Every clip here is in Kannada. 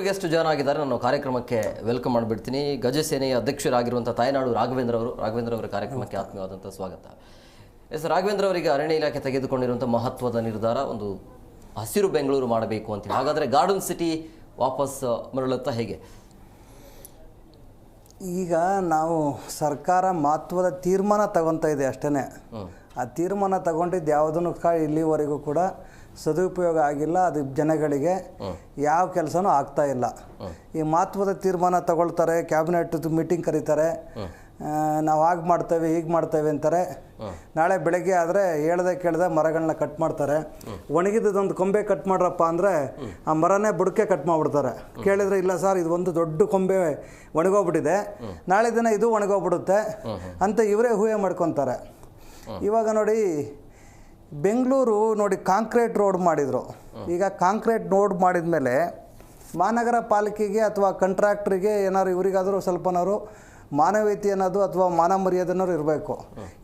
ಮತ್ತೊಬ್ಬರು ಗೆಸ್ಟ್ ಜಾಯ್ನ್ ಆಗಿದ್ದಾರೆ. ನಾನು ಕಾರ್ಯಕ್ರಮಕ್ಕೆ ವೆಲ್ಕಮ್ ಮಾಡಿಬಿಡ್ತೀನಿ. ಗಜಸೇನೆಯ ಅಧ್ಯಕ್ಷರಾಗಿರುವಂಥ ತಾಯ್ನಾಡು ರಾಘವೇಂದ್ರ ಅವರ ಕಾರ್ಯಕ್ರಮಕ್ಕೆ ಆತ್ಮೀಯವಾದಂಥ ಸ್ವಾಗತ. ಎಸ್ ರಾಘವೇಂದ್ರ ಅವರಿಗೆ ಅರಣ್ಯ ಇಲಾಖೆ ತೆಗೆದುಕೊಂಡಿರುವಂಥ ಮಹತ್ವದ ನಿರ್ಧಾರ ಒಂದು ಹಸಿರು ಬೆಂಗಳೂರು ಮಾಡಬೇಕು ಅಂತೇಳಿ. ಹಾಗಾದರೆ ಗಾರ್ಡನ್ ಸಿಟಿ ವಾಪಸ್ ಮರಳುತ್ತಾ ಹೇಗೆ? ಈಗ ನಾವು ಸರ್ಕಾರ ಮಹತ್ವದ ತೀರ್ಮಾನ ತಗೊತಾ ಇದೆ ಅಷ್ಟೇ. ಆ ತೀರ್ಮಾನ ತಗೊಂಡಿದ್ದು ಯಾವುದನ್ನು ಇಲ್ಲಿವರೆಗೂ ಕೂಡ ಸದುಪಯೋಗ ಆಗಿಲ್ಲ. ಅದು ಜನಗಳಿಗೆ ಯಾವ ಕೆಲಸನೂ ಆಗ್ತಾ ಇಲ್ಲ. ಈ ಮಹತ್ವದ ತೀರ್ಮಾನ ತಗೊಳ್ತಾರೆ, ಕ್ಯಾಬಿನೆಟ್ ಮೀಟಿಂಗ್ ಕರೀತಾರೆ, ನಾವು ಹಾಗೆ ಮಾಡ್ತೇವೆ ಹೀಗೆ ಮಾಡ್ತೇವೆ ಅಂತಾರೆ. ನಾಳೆ ಬೆಳಗ್ಗೆ ಆದರೆ ಹೇಳ್ದೆ ಕೇಳ್ದೆ ಮರಗಳನ್ನ ಕಟ್ ಮಾಡ್ತಾರೆ. ಒಣಗಿದ್ದೊಂದು ಕೊಂಬೆ ಕಟ್ ಮಾಡ್ರಪ್ಪ ಅಂದರೆ ಆ ಮರನೇ ಬುಡಕೆ ಕಟ್ ಮಾಡಿಬಿಡ್ತಾರೆ. ಕೇಳಿದರೆ ಇಲ್ಲ ಸರ್, ಇದು ಒಂದು ದೊಡ್ಡ ಕೊಂಬೆ ಒಣಗೋಗ್ಬಿಟ್ಟಿದೆ, ನಾಳೆ ದಿನ ಇದು ಒಣಗೋಗ್ಬಿಡುತ್ತೆ ಅಂತ ಇವರೇ ಊಹೆ ಮಾಡ್ಕೊತಾರೆ. ಇವಾಗ ನೋಡಿ, ಬೆಂಗಳೂರು ನೋಡಿ ಕಾಂಕ್ರೀಟ್ ರೋಡ್ ಮಾಡಿದರು. ಈಗ ಕಾಂಕ್ರೀಟ್ ರೋಡ್ ಮಾಡಿದ ಮೇಲೆ ಮಹಾನಗರ ಪಾಲಿಕೆಗೆ ಅಥವಾ ಕಾಂಟ್ರಾಕ್ಟ್ರಿಗೆ ಏನಾದ್ರು ಇವರಿಗಾದರೂ ಸ್ವಲ್ಪನಾದ್ರು ಮಾನವೀಯತೆ ಅನ್ನೋದು ಅಥವಾ ಮಾನ ಮರ್ಯಾದೆನಾದ್ರು ಇರಬೇಕು.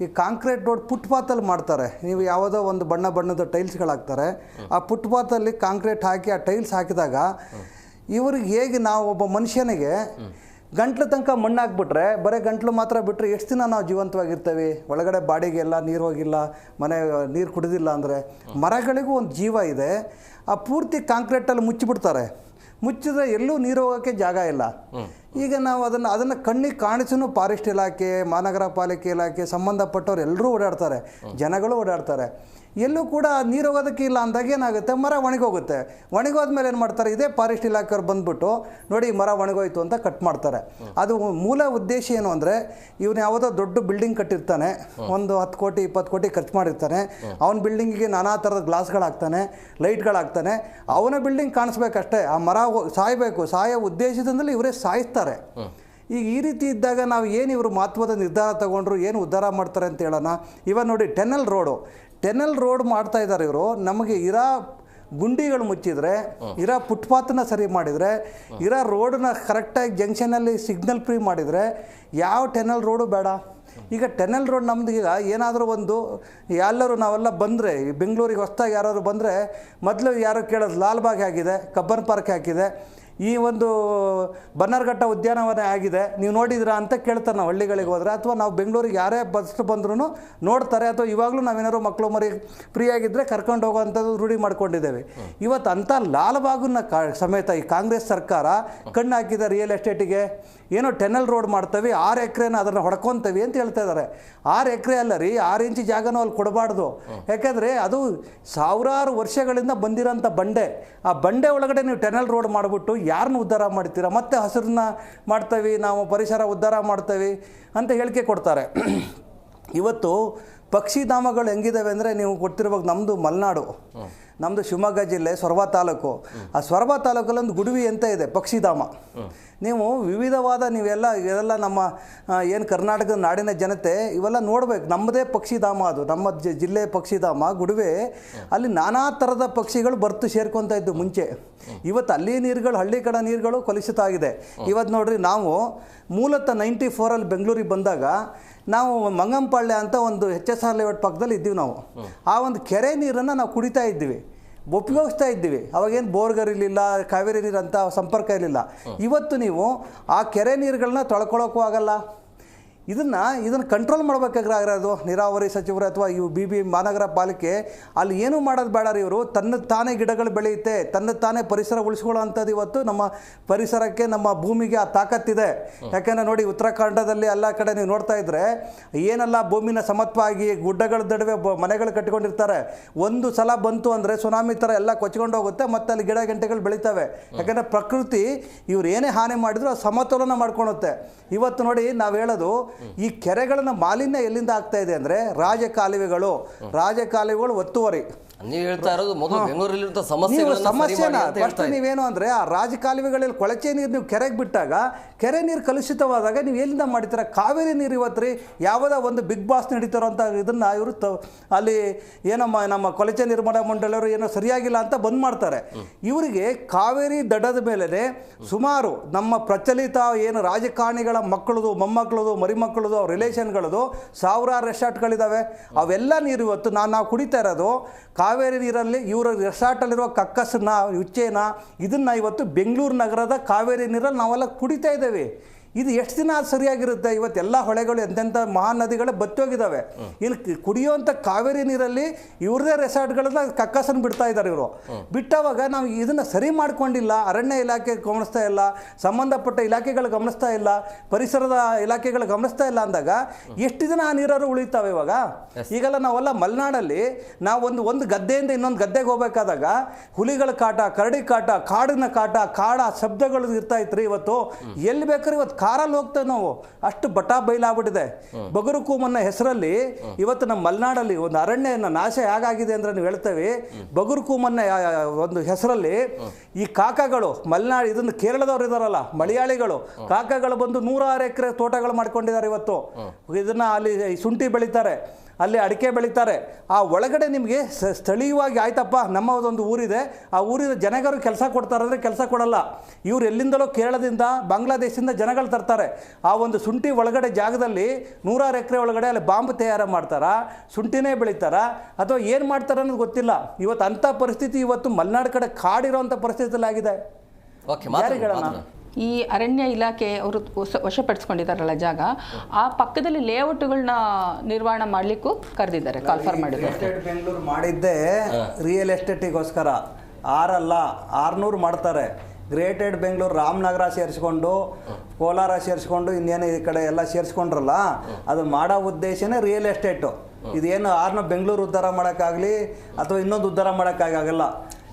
ಈ ಕಾಂಕ್ರೀಟ್ ರೋಡ್ ಫುಟ್ಪಾತಲ್ಲಿ ಮಾಡ್ತಾರೆ. ನೀವು ಯಾವುದೋ ಒಂದು ಬಣ್ಣದ ಟೈಲ್ಸ್ಗಳಾಗ್ತಾರೆ. ಆ ಫುಟ್ಪಾತಲ್ಲಿ ಕಾಂಕ್ರೀಟ್ ಹಾಕಿ ಆ ಟೈಲ್ಸ್ ಹಾಕಿದಾಗ ಇವ್ರಿಗೆ ಹೇಗೆ ನಾವು ಒಬ್ಬ ಮನುಷ್ಯನಿಗೆ ಗಂಟ್ಲು ತನಕ ಮಣ್ಣು ಹಾಕ್ಬಿಟ್ರೆ ಬರೀ ಗಂಟ್ಲು ಮಾತ್ರ ಬಿಟ್ಟರೆ ಎಷ್ಟು ದಿನ ನಾವು ಜೀವಂತವಾಗಿರ್ತೇವೆ? ಒಳಗಡೆ ಬಾಡಿಗೆಲ್ಲ ನೀರು ಹೋಗಿಲ್ಲ, ಮನೆ ನೀರು ಕುಡಿದಿಲ್ಲ ಅಂದರೆ. ಮರಗಳಿಗೂ ಒಂದು ಜೀವ ಇದೆ. ಆ ಪೂರ್ತಿ ಕಾಂಕ್ರೀಟಲ್ಲಿ ಮುಚ್ಚಿಬಿಡ್ತಾರೆ. ಮುಚ್ಚಿದ್ರೆ ಎಲ್ಲೂ ನೀರು ಹೋಗೋಕ್ಕೆ ಜಾಗ ಇಲ್ಲ. ಈಗ ನಾವು ಅದನ್ನು ಕಣ್ಣಿಗೆ ಕಾಣಿಸೂ ಫಾರೆಸ್ಟ್ ಇಲಾಖೆ, ಮಹಾನಗರ ಪಾಲಿಕೆ ಇಲಾಖೆ ಸಂಬಂಧಪಟ್ಟವ್ರು ಎಲ್ಲರೂ ಓಡಾಡ್ತಾರೆ, ಜನಗಳು ಓಡಾಡ್ತಾರೆ. ಎಲ್ಲೂ ಕೂಡ ನೀರು ಹೋಗೋದಕ್ಕೆ ಇಲ್ಲ ಅಂದಾಗ ಏನಾಗುತ್ತೆ? ಮರ ಒಣಗೋಗುತ್ತೆ. ಒಣಗೋದ್ಮೇಲೆ ಏನು ಮಾಡ್ತಾರೆ? ಇದೇ ಫಾರೆಸ್ಟ್ ಇಲಾಖೆಯವ್ರು ಬಂದುಬಿಟ್ಟು ನೋಡಿ ಮರ ಒಣಗೋಯ್ತು ಅಂತ ಕಟ್ ಮಾಡ್ತಾರೆ. ಅದು ಮೂಲ ಉದ್ದೇಶ ಏನು ಅಂದರೆ, ಇವನು ಯಾವುದೋ ದೊಡ್ಡ ಬಿಲ್ಡಿಂಗ್ ಕಟ್ಟಿರ್ತಾನೆ, ಒಂದು 10 ಕೋಟಿ 20 ಕೋಟಿ ಖರ್ಚು ಮಾಡಿರ್ತಾನೆ. ಅವನ ಬಿಲ್ಡಿಂಗಿಗೆ ನಾನಾ ಥರದ ಗ್ಲಾಸ್ಗಳಾಗ್ತಾನೆ, ಲೈಟ್ಗಳಾಗ್ತಾನೆ. ಅವನ ಬಿಲ್ಡಿಂಗ್ ಕಾಣಿಸ್ಬೇಕಷ್ಟೇ. ಆ ಮರ ಸಾಯಬೇಕು. ಸಾಯೋ ಉದ್ದೇಶದಿಂದಲೇ ಇವರೇ ಸಾಯಿಸ್ತಾರೆ. ಈಗ ಈ ರೀತಿ ಇದ್ದಾಗ ನಾವು ಏನು ಇವರು ಮಹತ್ವದ ನಿರ್ಧಾರ ತಗೊಂಡ್ರು, ಏನು ಉದ್ಧಾರ ಮಾಡ್ತಾರೆ ಅಂತ ಹೇಳೋಣ. ಇವಾಗ ನೋಡಿ ಟೆನಲ್ ರೋಡ್ ಮಾಡ್ತಾ ಇದ್ದಾರೆ ಇವರು. ನಮಗೆ ಇರೋ ಗುಂಡಿಗಳು ಮುಚ್ಚಿದರೆ, ಇರೋ ಫುಟ್ಪಾತ್ನ ಸರಿ ಮಾಡಿದರೆ, ಇರೋ ರೋಡನ್ನ ಕರೆಕ್ಟಾಗಿ ಜಂಕ್ಷನಲ್ಲಿ ಸಿಗ್ನಲ್ ಫ್ರೀ ಮಾಡಿದರೆ ಯಾವ ಟೆನಲ್ ರೋಡು ಬೇಡ. ಈಗ ಟೆನಲ್ ರೋಡ್ ನಮ್ದು ಈಗ ಏನಾದರೂ ಒಂದು ಎಲ್ಲರೂ ನಾವೆಲ್ಲ ಬಂದರೆ, ಬೆಂಗಳೂರಿಗೆ ಹೊಸದಾಗಿ ಯಾರಾದ್ರು ಬಂದರೆ ಮೊದಲು ಯಾರು ಕೇಳೋದು ಲಾಲ್ಬಾಗ್ ಆಗಿದೆ, ಕಬ್ಬನ್ ಪಾರ್ಕ್ ಹಾಕಿದೆ, ಈ ಒಂದು ಬನ್ನರ್ಘಟ್ಟ ಉದ್ಯಾನವನ ಆಗಿದೆ, ನೀವು ನೋಡಿದ್ರಾ ಅಂತ ಕೇಳ್ತಾರೆ ನಾವು ಹಳ್ಳಿಗಳಿಗೆ ಹೋದರೆ. ಅಥವಾ ನಾವು ಬೆಂಗಳೂರಿಗೆ ಯಾರೇ ಬಸ್ ಬಂದ್ರೂ ನೋಡ್ತಾರೆ. ಅಥವಾ ಇವಾಗಲೂ ನಾವೇನಾದ್ರು ಮಕ್ಕಳು ಮರಿ ಫ್ರೀಯಾಗಿದ್ದರೆ ಕರ್ಕೊಂಡು ಹೋಗೋವಂಥದ್ದು ರೂಢಿ ಮಾಡ್ಕೊಂಡಿದ್ದೇವೆ. ಇವತ್ತು ಅಂಥ ಲಾಲ್ಬಾಗನ್ನ ಸಮೇತ ಈ ಕಾಂಗ್ರೆಸ್ ಸರ್ಕಾರ ಕಣ್ಣು ಹಾಕಿದೆ ರಿಯಲ್ ಎಸ್ಟೇಟಿಗೆ. ಏನೋ ಟೆನಲ್ ರೋಡ್ ಮಾಡ್ತೀವಿ, 6 ಎಕರೆನ ಅದನ್ನು ಹೊಡ್ಕೊತೀವಿ ಅಂತ ಹೇಳ್ತಾ ಇದ್ದಾರೆ. 6 ಎಕರೆ ಅಲ್ಲ ರೀ, 6 ಇಂಚು ಜಾಗನೂ ಅಲ್ಲಿ ಕೊಡಬಾರ್ದು. ಯಾಕೆಂದರೆ ಅದು ಸಾವಿರಾರು ವರ್ಷಗಳಿಂದ ಬಂದಿರೋಂಥ ಬಂಡೆ. ಆ ಬಂಡೆ ಒಳಗಡೆ ನೀವು ಟೆನಲ್ ರೋಡ್ ಮಾಡಿಬಿಟ್ಟು ಯಾರನ್ನ ಉದ್ಧಾರ ಮಾಡ್ತೀರಾ? ಮತ್ತೆ ಹಸಿರನ್ನ ಮಾಡ್ತೀವಿ, ನಾವು ಪರಿಸರ ಉದ್ಧಾರ ಮಾಡ್ತೀವಿ ಅಂತ ಹೇಳಿಕೆ ಕೊಡ್ತಾರೆ. ಇವತ್ತು ಪಕ್ಷಿಧಾಮಗಳು ಹೆಂಗಿದ್ದಾವೆ ಅಂದರೆ, ನೀವು ಕೊಡ್ತಿರುವಾಗ ನಮ್ಮದು ಮಲೆನಾಡು, ನಮ್ಮದು ಶಿವಮೊಗ್ಗ ಜಿಲ್ಲೆ ಸೊರಬ ತಾಲೂಕು. ಆ ಸೊರಬ ತಾಲೂಕಲ್ಲಿ ಒಂದು ಗುಡುವಿ ಅಂತ ಇದೆ ಪಕ್ಷಿಧಾಮ. ನೀವು ವಿವಿಧವಾದ ಇದೆಲ್ಲ ನಮ್ಮ ಏನು ಕರ್ನಾಟಕದ ನಾಡಿನ ಜನತೆ ಇವೆಲ್ಲ ನೋಡ್ಬೇಕು. ನಮ್ಮದೇ ಪಕ್ಷಿಧಾಮ ಅದು, ನಮ್ಮ ಜಿಲ್ಲೆ ಪಕ್ಷಿಧಾಮ ಗುಡುವೆ. ಅಲ್ಲಿ ನಾನಾ ಥರದ ಪಕ್ಷಿಗಳು ಬರ್ತು ಸೇರ್ಕೊತಾ ಇದ್ದು ಮುಂಚೆ. ಇವತ್ತು ಅಲ್ಲಿ ನೀರುಗಳು, ಹಳ್ಳಿ ಕಡೆ ನೀರುಗಳು ಕಲುಷಿತ ಆಗಿದೆ. ಇವತ್ತು ನೋಡ್ರಿ, ನಾವು ಮೂಲತಃ 94ಅಲ್ಲಿ ಬೆಂಗಳೂರಿಗೆ ಬಂದಾಗ ನಾವು ಮಂಗಂಪಾಳ್ಯ ಅಂತ ಒಂದು HSR ಲೇಔಟ್ ಪಕ್ಕದಲ್ಲಿ ಇದ್ದೀವಿ ನಾವು. ಆ ಒಂದು ಕೆರೆ ನೀರನ್ನು ನಾವು ಕುಡಿತಾ ಇದ್ದೀವಿ, ಉಪಯೋಗಿಸ್ತಾ ಇದ್ದೀವಿ. ಅವಾಗೇನು ಬೋರ್ಗರ್ ಇರಲಿಲ್ಲ, ಕಾವೇರಿ ನೀರು ಅಂತ ಸಂಪರ್ಕ ಇರಲಿಲ್ಲ. ಇವತ್ತು ನೀವು ಆ ಕೆರೆ ನೀರುಗಳನ್ನ ತೊಳ್ಕೊಳ್ಳೋಕ್ಕೂ ಆಗಲ್ಲ. ಇದನ್ನು ಕಂಟ್ರೋಲ್ ಮಾಡಬೇಕಾಗಿರೋದು ನೀರಾವರಿ ಸಚಿವರು ಅಥವಾ ಇವು BB ಮಹಾನಗರ ಪಾಲಿಕೆ. ಅಲ್ಲಿ ಏನೂ ಮಾಡೋದು ಬೇಡ ರೀ. ಇವರು ತನ್ನ ತಾನೇ ಗಿಡಗಳು ಬೆಳೆಯುತ್ತೆ, ತನ್ನ ತಾನೇ ಪರಿಸರ ಉಳಿಸ್ಕೊಳ್ಳೋ ಅಂಥದ್ದು. ಇವತ್ತು ನಮ್ಮ ಪರಿಸರಕ್ಕೆ, ನಮ್ಮ ಭೂಮಿಗೆ ಆ ತಾಕತ್ತಿದೆ. ಯಾಕೆಂದರೆ ನೋಡಿ, ಉತ್ತರಾಖಂಡದಲ್ಲಿ ಎಲ್ಲ ಕಡೆ ನೀವು ನೋಡ್ತಾ ಇದ್ದರೆ ಏನೆಲ್ಲ ಭೂಮಿನ ಸಮತ್ವವಾಗಿ ಗುಡ್ಡಗಳ ನಡುವೆ ಮನೆಗಳು ಕಟ್ಕೊಂಡಿರ್ತಾರೆ. ಒಂದು ಸಲ ಬಂತು ಅಂದರೆ ಸುನಾಮಿ ಥರ ಎಲ್ಲ ಕೊಚ್ಕೊಂಡು ಹೋಗುತ್ತೆ, ಮತ್ತು ಅಲ್ಲಿ ಗಿಡ ಗಂಟೆಗಳು ಬೆಳೀತವೆ. ಯಾಕೆಂದರೆ ಪ್ರಕೃತಿ ಇವ್ರು ಏನೇ ಹಾನಿ ಮಾಡಿದ್ರು ಅದು ಸಮತೋಲನ ಮಾಡ್ಕೊಳುತ್ತೆ. ಇವತ್ತು ನೋಡಿ, ನಾವು ಹೇಳೋದು ಈ ಕೆರೆಗಳನ್ನ ಮಾಲಿನ್ಯ ಎಲ್ಲಿಂದ ಆಗ್ತಾ ಇದೆ ಅಂದರೆ ರಾಜಕಾಲುವೆಗಳು ಒತ್ತುವರಿ. ನೀವು ಹೇಳ್ತಾ ಇರೋದು ಮೊದಲು ಬೆಂಗಳೂರಲ್ಲಿರುವಂಥ ಸಮಸ್ಯೆನ ಫಸ್ಟ್ ನೀವೇನು ಅಂದರೆ, ಆ ರಾಜಕಾಲುವೆಗಳಲ್ಲಿ ಕೊಳಚೆ ನೀರು ನೀವು ಕೆರೆಗೆ ಬಿಟ್ಟಾಗ ಕೆರೆ ನೀರು ಕಲುಷಿತವಾದಾಗ ನೀವು ಎಲ್ಲಿಂದ ಮಾಡ್ತೀರ? ಕಾವೇರಿ ನೀರು ಇವತ್ತು ರೀ ಯಾವುದೋ ಒಂದು ಬಿಗ್ ಬಾಸ್ ನಡೀತಾರೋ ಅಂತ ಇದನ್ನು ಇವರು ಅಲ್ಲಿ ಏನಮ್ಮ ನಮ್ಮ ಕೊಳಚೆ ನಿರ್ಮಾಣ ಮಂಡಳಿಯವರು ಏನೋ ಸರಿಯಾಗಿಲ್ಲ ಅಂತ ಬಂದ್ ಮಾಡ್ತಾರೆ. ಇವರಿಗೆ ಕಾವೇರಿ ದಡದ ಮೇಲೆ ಸುಮಾರು ನಮ್ಮ ಪ್ರಚಲಿತ ಏನು ರಾಜಕಾರಣಿಗಳ ಮಕ್ಕಳದು, ಮೊಮ್ಮಕ್ಕಳದು, ಮರಿಮಕ್ಕಳದು, ರಿಲೇಷನ್ಗಳದು ಸಾವಿರಾರು ರೆಸಾರ್ಟ್ಗಳಿದ್ದಾವೆ. ಅವೆಲ್ಲ ನೀರು ಇವತ್ತು ನಾವು ಕುಡಿತಾ ಇರೋದು ಕಾವೇರಿ ನೀರಲ್ಲಿ ಇವರ ರೆಸಾರ್ಟಲ್ಲಿರೋ ಕಕ್ಕಸನ್ನ ಉಚ್ಚೆನ ಇದನ್ನು ಇವತ್ತು ಬೆಂಗಳೂರು ನಗರದ ಕಾವೇರಿ ನೀರಲ್ಲಿ ನಾವೆಲ್ಲ ಕುಡಿತಾ ಇದ್ದೇವೆ. ಇದು ಎಷ್ಟು ದಿನ ಅದು ಸರಿಯಾಗಿರುತ್ತೆ? ಇವತ್ತೆಲ್ಲ ಹೊಳೆಗಳು ಎಂತೆಂಥ ಮಹಾನದಿಗಳೇ ಬತ್ತೋಗಿದ್ದಾವೆ. ಇಲ್ಲಿ ಕುಡಿಯುವಂಥ ಕಾವೇರಿ ನೀರಲ್ಲಿ ಇವ್ರದೇ ರೆಸಾರ್ಟ್ಗಳನ್ನ ಕಕ್ಕಸನ್ನು ಬಿಡ್ತಾ ಇದ್ದಾರೆ ಇವರು. ಬಿಟ್ಟವಾಗ ನಾವು ಇದನ್ನು ಸರಿ ಮಾಡ್ಕೊಂಡಿಲ್ಲ, ಅರಣ್ಯ ಇಲಾಖೆ ಗಮನಿಸ್ತಾ ಇಲ್ಲ, ಸಂಬಂಧಪಟ್ಟ ಇಲಾಖೆಗಳು ಗಮನಿಸ್ತಾ ಇಲ್ಲ, ಪರಿಸರದ ಇಲಾಖೆಗಳು ಗಮನಿಸ್ತಾ ಇಲ್ಲ ಅಂದಾಗ ಎಷ್ಟು ದಿನ ಆ ನೀರಾರು ಉಳಿತಾವೆ? ಇವಾಗ ಈಗೆಲ್ಲ ನಾವೆಲ್ಲ ಮಲೆನಾಡಲ್ಲಿ ನಾವು ಒಂದು ಗದ್ದೆಯಿಂದ ಇನ್ನೊಂದು ಗದ್ದೆಗೆ ಹೋಗ್ಬೇಕಾದಾಗ ಹುಲಿಗಳ ಕಾಟ, ಕರಡಿ ಕಾಟ, ಕಾಡಿನ ಕಾಟ, ಕಾಡ ಶಬ್ದಗಳು ಇರ್ತಾ ಇತ್ತು. ಇವತ್ತು ಎಲ್ಲಿ ಬೇಕಾದ್ರೆ ಇವತ್ತು ಕಾರಲ್ಲಿ ಹೋಗ್ತೇವೆ ನಾವು, ಅಷ್ಟು ಬಟಾ ಬೈಲಾಗ್ಬಿಟ್ಟಿದೆ. ಬಗರುಕೂಮನ್ನ ಹೆಸರಲ್ಲಿ ಇವತ್ತು ನಮ್ಮ ಮಲೆನಾಡಲ್ಲಿ ಒಂದು ಅರಣ್ಯನ ನಾಶ ಹೇಗಾಗಿದೆ ಅಂದರೆ ನೀವು ಹೇಳ್ತೇವೆ. ಬಗರುಕೂಮನ್ನ ಒಂದು ಹೆಸರಲ್ಲಿ ಈ ಕಾಕಗಳು ಮಲೆನಾಡು ಇದನ್ನು ಕೇರಳದವ್ರು ಇದಾರಲ್ಲ ಮಲಯಾಳಿಗಳು, ಕಾಕಗಳು ಬಂದು 106 ಎಕರೆ ತೋಟಗಳು ಮಾಡ್ಕೊಂಡಿದ್ದಾರೆ. ಇವತ್ತು ಇದನ್ನ ಅಲ್ಲಿ ಶುಂಠಿ ಬೆಳೀತಾರೆ, ಅಲ್ಲಿ ಅಡಿಕೆ ಬೆಳೀತಾರೆ. ಆ ಒಳಗಡೆ ನಿಮಗೆ ಸ್ಥಳೀಯವಾಗಿ ಆಯ್ತಪ್ಪ ನಮ್ಮ ಒಂದು ಊರಿದೆ, ಆ ಊರಿನ ಜನಗರು ಕೆಲಸ ಕೊಡ್ತಾರೆ ಅಂದರೆ ಕೆಲಸ ಕೊಡಲ್ಲ. ಇವ್ರು ಎಲ್ಲಿಂದಲೋ ಕೇರಳದಿಂದ ಬಾಂಗ್ಲಾದೇಶದಿಂದ ಜನಗಳು ತರ್ತಾರೆ. ಆ ಒಂದು ಶುಂಠಿ ಒಳಗಡೆ ಜಾಗದಲ್ಲಿ 106 ಎಕರೆ ಒಳಗಡೆ ಅಲ್ಲಿ ಬಾಂಬ್ ತಯಾರು ಮಾಡ್ತಾರಾ, ಶುಂಠಿನೇ ಬೆಳೀತಾರಾ, ಅಥವಾ ಏನು ಮಾಡ್ತಾರೆ ಅನ್ನೋದು ಗೊತ್ತಿಲ್ಲ. ಇವತ್ತು ಅಂಥ ಪರಿಸ್ಥಿತಿ ಇವತ್ತು ಮಲೆನಾಡು ಕಡೆ ಕಾಡಿರೋಂಥ ಪರಿಸ್ಥಿತಿಯಲ್ಲಿ ಆಗಿದೆ. ಯಾರಿಗಳನ್ನ ಈ ಅರಣ್ಯ ಇಲಾಖೆ ಅವರು ವಶಪಡಿಸ್ಕೊಂಡಿದ್ದಾರಲ್ಲ ಜಾಗ, ಆ ಪಕ್ಕದಲ್ಲಿ ಲೇಔಟ್ಗಳನ್ನ ನಿರ್ವಹಣೆ ಮಾಡಲಿಕ್ಕೂ ಕರೆದಿದ್ದಾರೆ, ಕಾಲ್ಫರ್ ಮಾಡಿದ್ದಾರೆ. ಬೆಂಗಳೂರು ಮಾಡಿದ್ದೇ ರಿಯಲ್ ಎಸ್ಟೇಟಿಗೋಸ್ಕರ 6 ಅಲ್ಲ 600 ಮಾಡ್ತಾರೆ. ಗ್ರೇಟೆಡ್ ಬೆಂಗಳೂರು ರಾಮನಗರ ಸೇರಿಸ್ಕೊಂಡು, ಕೋಲಾರ ಸೇರಿಸ್ಕೊಂಡು, ಇನ್ನೇನು ಈ ಕಡೆ ಎಲ್ಲ ಸೇರಿಸ್ಕೊಂಡ್ರಲ್ಲ, ಅದು ಮಾಡೋ ಉದ್ದೇಶನೇ ರಿಯಲ್ ಎಸ್ಟೇಟು. ಇದೇನು 6ನ ಬೆಂಗಳೂರು ಉದ್ಧಾರ ಮಾಡೋಕ್ಕಾಗಲಿ ಅಥವಾ ಇನ್ನೊಂದು ಉದ್ಧಾರ ಮಾಡೋಕ್ಕಾಗಲ್ಲ.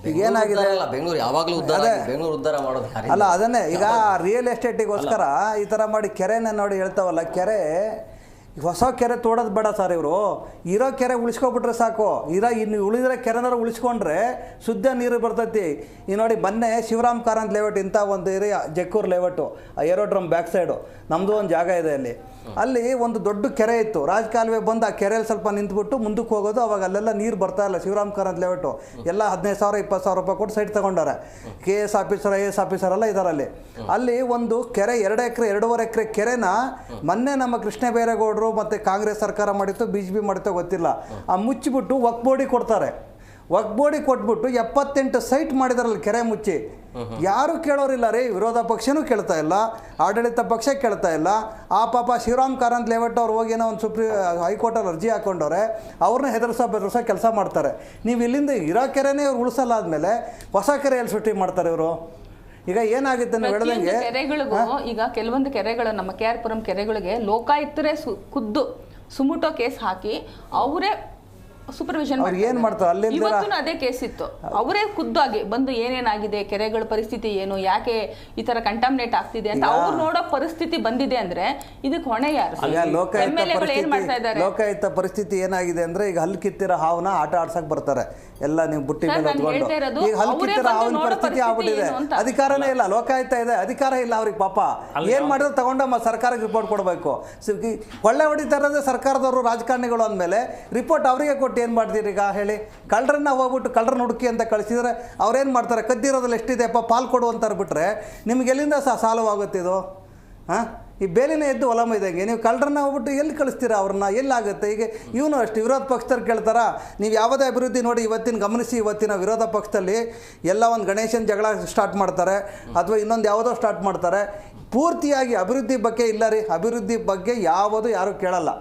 ಈಗ ಏನಾಗಿದೆ, ಬೆಂಗಳೂರು ಯಾವಾಗಲೂ ಬೆಂಗಳೂರು ಉದ್ಧಾರ ಮಾಡೋದು ಅಲ್ಲ, ಅದನ್ನೇ ಈಗ ರಿಯಲ್ ಎಸ್ಟೇಟಿಗೋಸ್ಕರ ಈ ಥರ ಮಾಡಿ ಕೆರೆನ ನೋಡಿ ಹೇಳ್ತಾವಲ್ಲ. ಕೆರೆ ಹೊಸ ಕೆರೆ ತೋಡೋದು ಬೇಡ ಸರ್. ಇವರು ಇರೋ ಕೆರೆ ಉಳಿಸ್ಕೊಬಿಟ್ರೆ ಸಾಕು. ಇನ್ನು ಉಳಿದ್ರೆ ಕೆರೆನಾರು ಉಳಿಸ್ಕೊಂಡ್ರೆ ಶುದ್ಧ ನೀರು ಬರ್ತೈತಿ. ಈ ನೋಡಿ ಮೊನ್ನೆ ಶಿವರಾಮ್ ಕಾರಂತ್ ಲೇಔಟ್ ಇಂಥ ಒಂದು area, Jakkur layout, ಏರೋಡ್ರಮ್ back side ನಮ್ಮದು ಒಂದು ಜಾಗ ಇದೆ. ಅಲ್ಲಿ ಒಂದು ದೊಡ್ಡ ಕೆರೆ ಇತ್ತು. ರಾಜಕಾಲುವೆ ಬಂದು ಆ ಕೆರೆಯಲ್ಲಿ ಸ್ವಲ್ಪ ನಿಂತ್ಬಿಟ್ಟು ಮುಂದಕ್ಕೆ ಹೋಗೋದು. ಅವಾಗ ಅಲ್ಲೆಲ್ಲ ನೀರು ಬರ್ತಾ ಇಲ್ಲ. ಶಿವರಾಮ್ ಕಾರಂತ್ ಲೇಔಟು ಎಲ್ಲ 15,000 20,000 ರೂಪಾಯಿ ಕೊಟ್ಟು ಸೈಟ್ ತೊಗೊಂಡಾರೆ. KS ಆಫೀಸರ್ IAS ಆಫೀಸರ್ ಎಲ್ಲ ಇದಾರಲ್ಲಿ. ಅಲ್ಲಿ ಒಂದು ಕೆರೆ 2 ಎಕರೆ 2.5 ಎಕರೆ ಕೆರೆನ ಮೊನ್ನೆ ನಮ್ಮ ಕೃಷ್ಣ ಬೈರೇಗೌಡರು ಮತ್ತು ಕಾಂಗ್ರೆಸ್ ಸರ್ಕಾರ ಮಾಡಿತ್ತು, BJP ಮಾಡಿತ್ತೋ ಗೊತ್ತಿಲ್ಲ, ಆ ಮುಚ್ಚಿಬಿಟ್ಟು ವಕ್ಫ್ ಬೋರ್ಡಿಗೆ ಕೊಡ್ತಾರೆ. ವಕ್ಫ್ ಬೋರ್ಡಿಗೆ ಕೊಟ್ಬಿಟ್ಟು 78 ಸೈಟ್ ಮಾಡಿದಾರಲ್ಲಿ ಕೆರೆ ಮುಚ್ಚಿ. ಯಾರು ಕೇಳೋರಿಲ್ಲ ರೀ. ವಿರೋಧ ಪಕ್ಷನೂ ಕೇಳ್ತಾ ಇಲ್ಲ, ಆಡಳಿತ ಪಕ್ಷ ಕೇಳ್ತಾ ಇಲ್ಲ. ಆ ಪಾಪ ಶಿವರಾಮ್ ಕಾರಂತ್ ಲೇಔಟ್ ಅವ್ರು ಹೋಗಿ ಏನೋ ಒಂದು ಹೈಕೋರ್ಟಲ್ಲಿ ಅರ್ಜಿ ಹಾಕೊಂಡವ್ರೆ, ಅವ್ರನ್ನ ಹೆದರ್ಸೋ ಕೆಲಸ ಮಾಡ್ತಾರೆ. ನೀವು ಇಲ್ಲಿಂದ ಇರೋ ಕೆರೆನೇ ಇವ್ರು ಉಳಿಸಲ್ಲ, ಆದಮೇಲೆ ಹೊಸ ಕೆರೆಯಲ್ಲಿ ಸೃಷ್ಟಿ ಮಾಡ್ತಾರೆ ಇವರು. ಈಗ ಏನಾಗುತ್ತೆ ನೀವು ಹೇಳ್ದಂಗೆ ಕೆರೆಗಳಿಗೂ ಈಗ ಕೆಲವೊಂದು ಕೆರೆಗಳು ನಮ್ಮ KR ಪುರಂ ಕೆರೆಗಳಿಗೆ ಲೋಕಾಯುಕ್ತರೇ ಖುದ್ದು ಸುಮುಟೋ ಕೇಸ್ ಹಾಕಿ ಅವರೇ ಸೂಪರ್ವಿಷನ್ ಏನು ಮಾಡ್ತಾರೆ. ಅಲ್ಲಿ ಅದೇ ಕೇಸ್ ಇತ್ತು. ಅವರೇ ಖುದ್ದಾಗಿ ಬಂದು ಏನೇನಾಗಿದೆ, ಕೆರೆಗಳ ಪರಿಸ್ಥಿತಿ ಏನು, ಯಾಕೆ ಈ ತರ ಕಂಟಾಮಿನೇಟ್ ಆಗ್ತಿದೆ ಅಂತ ಅವ್ರು ನೋಡೋ ಪರಿಸ್ಥಿತಿ ಬಂದಿದೆ ಅಂದ್ರೆ ಇದಕ್ಕೆ ಹೊಣೆ ಯಾರು? ಲೋಕಾಯುಕ್ತ ಪರಿಸ್ಥಿತಿ ಏನಾಗಿದೆ ಅಂದ್ರೆ, ಈಗ ಹಲ್ಲು ಕಿತ್ತಿರೋ ಹಾವನ್ನ ಆಟ ಆಡ್ಸಕ್ ಬರ್ತಾರೆ ಎಲ್ಲ. ನೀವು ಬುಟ್ಟಿ ಮೇಲೆ ಹೊತ್ಕೊಂಡು ಈಗ ಹಲ್ಲು ಕಿತ್ತಿರೋ ಹಾವಿನ ಪರಿಸ್ಥಿತಿ ಆಗ್ಬಿಟ್ಟಿದೆ. ಅಧಿಕಾರನೇ ಇಲ್ಲ, ಲೋಕಾಯುಕ್ತ ಇದೆ, ಅಧಿಕಾರ ಇಲ್ಲ ಅವ್ರಿಗೆ. ಪಾಪ ಏನ್ ಮಾಡಿದ್ರು ತಗೊಂಡ ಸರ್ಕಾರಕ್ಕೆ ರಿಪೋರ್ಟ್ ಕೊಡಬೇಕು. ಕೊಳ್ಳೆ ಹೊಡಿತಾ ಇರೋದೇ ಸರ್ಕಾರದವರು, ರಾಜಕಾರಣಿಗಳು ಅಂದಮೇಲೆ ರಿಪೋರ್ಟ್ ಅವರಿಗೆ ಕೊಟ್ಟು ಏನು ಮಾಡ್ತೀರಿ? ಈಗ ಹೇಳಿ, ಕಳ್ಳರನ್ನ ಹೋಗ್ಬಿಟ್ಟು ಕಳ್ಳರನ್ನ ಹುಡುಕಿ ಅಂತ ಕಳಿಸಿದ್ರೆ ಅವ್ರೇನು ಮಾಡ್ತಾರೆ? ಕದ್ದಿರೋದ್ರಲ್ಲಿ ಎಷ್ಟಿದೆಯಪ್ಪ ಪಾಲು ಕೊಡು ಅಂತಾರೆ ಬಿಟ್ರೆ ನಿಮ್ಗೆ ಎಲ್ಲಿಂದ ಸಾಲವಾಗುತ್ತೆ ಇದು? ಹಾಂ, ಈ ಬೇಲಿನ ಎದ್ದು ಹೊಲ ಮೈದಂಗೆ ನೀವು ಕಳ್ಳರನ್ನ ಹೋಗ್ಬಿಟ್ಟು ಎಲ್ಲಿ ಕಳಿಸ್ತೀರಾ ಅವ್ರನ್ನ? ಎಲ್ಲಾಗುತ್ತೆ? ಈಗ ಇವನು ಅಷ್ಟು ವಿರೋಧ ಪಕ್ಷದವ್ರು ಕೇಳ್ತಾರ, ನೀವು ಯಾವುದೇ ಅಭಿವೃದ್ಧಿ ನೋಡಿ ಇವತ್ತಿನ ಗಮನಿಸಿ. ಇವತ್ತಿನ ವಿರೋಧ ಪಕ್ಷದಲ್ಲಿ ಎಲ್ಲ ಒಂದು ಗಣೇಶನ ಜಗಳ ಸ್ಟಾರ್ಟ್ ಮಾಡ್ತಾರೆ, ಅಥವಾ ಇನ್ನೊಂದು ಯಾವುದೋ ಸ್ಟಾರ್ಟ್ ಮಾಡ್ತಾರೆ. ಪೂರ್ತಿಯಾಗಿ ಅಭಿವೃದ್ಧಿ ಬಗ್ಗೆ ಇಲ್ಲ ರೀ. ಅಭಿವೃದ್ಧಿ ಬಗ್ಗೆ ಯಾವುದು ಯಾರು ಕೇಳಲ್ಲ.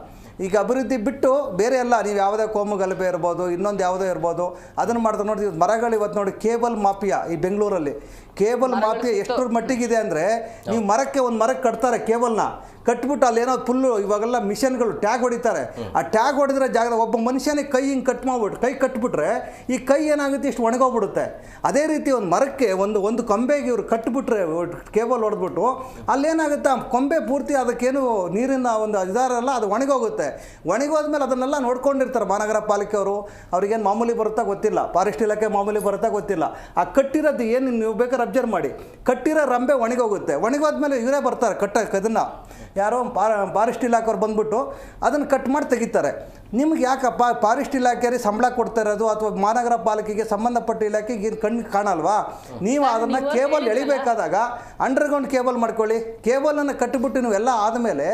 ಈಗ ಅಭಿವೃದ್ಧಿ ಬಿಟ್ಟು ಬೇರೆ ಎಲ್ಲ, ನೀವು ಯಾವುದೇ ಕೋಮು ಗಲಭೆ ಇರ್ಬೋದು, ಇನ್ನೊಂದು ಯಾವುದೋ ಇರ್ಬೋದು, ಅದನ್ನು ಮಾಡ್ತಾರೆ. ನೋಡಿ ಮರಗಳು ಇವತ್ತು ನೋಡಿ, ಕೇಬಲ್ ಮಾಫಿಯಾ ಈ ಬೆಂಗಳೂರಲ್ಲಿ ಕೇಬಲ್ ಮಾಫಿಯಾ ಎಷ್ಟರ ಮಟ್ಟಿಗಿದೆ ಅಂದರೆ, ನೀವು ಒಂದು ಮರಕ್ಕೆ ಕಟ್ತಾರೆ, ಕೇಬಲ್ನ ಕಟ್ಬಿಟ್ಟು ಅಲ್ಲೇನೋ ಫುಲ್ಲು ಇವಾಗೆಲ್ಲ ಮಿಷನ್ಗಳು ಟ್ಯಾಗ್ ಹೊಡಿತಾರೆ. ಆ ಟ್ಯಾಗ್ ಹೊಡೆದಿರೋ ಜಾಗದ ಒಬ್ಬ ಮನುಷ್ಯನಿಗೆ ಕೈ ಹಿಂಗೆ ಕಟ್ ಮಾಡ್ಬಿಟ್ಟು ಕೈ ಕಟ್ಬಿಟ್ರೆ ಈ ಕೈ ಏನಾಗುತ್ತೆ, ಇಷ್ಟು ಒಣಗೋಗ್ಬಿಡುತ್ತೆ. ಅದೇ ರೀತಿ ಒಂದು ಮರಕ್ಕೆ ಒಂದು ಕೊಂಬೆಗೆ ಇವರು ಕಟ್ಬಿಟ್ರೆ ಕೇಬಲ್ ಹೊಡೆದ್ಬಿಟ್ಟು ಅಲ್ಲೇನಾಗುತ್ತೆ, ಆ ಕೊಂಬೆ ಪೂರ್ತಿ ಅದಕ್ಕೇನು ನೀರಿನ ಒಂದು ಇದಾರಲ್ಲ, ಅದು ಒಣಗೋಗುತ್ತೆ. ಒಣಗೋದ್ಮೇಲೆ ಅದನ್ನೆಲ್ಲ ನೋಡ್ಕೊಂಡಿರ್ತಾರೆ ಮಹಾನಗರ ಪಾಲಿಕೆಯವರು. ಅವ್ರಿಗೇನು ಮಾಮೂಲಿ ಬರುತ್ತಾ ಗೊತ್ತಿಲ್ಲ, ಫಾರೆಸ್ಟ್ ಇಲಾಖೆ ಮಾಮೂಲಿ ಬರುತ್ತಾ ಗೊತ್ತಿಲ್ಲ. ಆ ಕಟ್ಟಿರೋದು ಏನು ನೀವು ಬೇಕಾದ್ರೆ ಅಬ್ಸರ್ವ್ ಮಾಡಿ, ಕಟ್ಟಿರೋ ರಂಬೆ ಒಣಗೋಗುತ್ತೆ. ಒಣಗೋದ್ಮೇಲೆ ಇವರೇ ಬರ್ತಾರೆ ಅದನ್ನು ಯಾರೋ ಫಾರೆಸ್ಟ್ ಇಲಾಖೆಯವ್ರು ಬಂದ್ಬಿಟ್ಟು ಅದನ್ನು ಕಟ್ ಮಾಡಿ ತೆಗಿತಾರೆ. ನಿಮ್ಗೆ ಯಾಕಪ್ಪ ಫಾರೆಸ್ಟ್ ಇಲಾಖೆಯಲ್ಲಿ ಸಂಬಳ ಕೊಡ್ತಾ ಇರೋದು ಅಥವಾ ಮಹಾನಗರ ಪಾಲಿಕೆಗೆ ಸಂಬಂಧಪಟ್ಟ ಇಲಾಖೆಗೆ ಕಣ್ಣು ಕಾಣಲ್ವಾ? ನೀವು ಅದನ್ನು ಕೇಬಲ್ ಎಳಿಬೇಕಾದಾಗ ಅಂಡರ್ಗ್ರೌಂಡ್ ಕೇಬಲ್ ಮಾಡ್ಕೊಳ್ಳಿ. ಕೇಬಲನ್ನು ಕಟ್ಟಿಬಿಟ್ಟು ನೀವೆಲ್ಲ ಆದಮೇಲೆ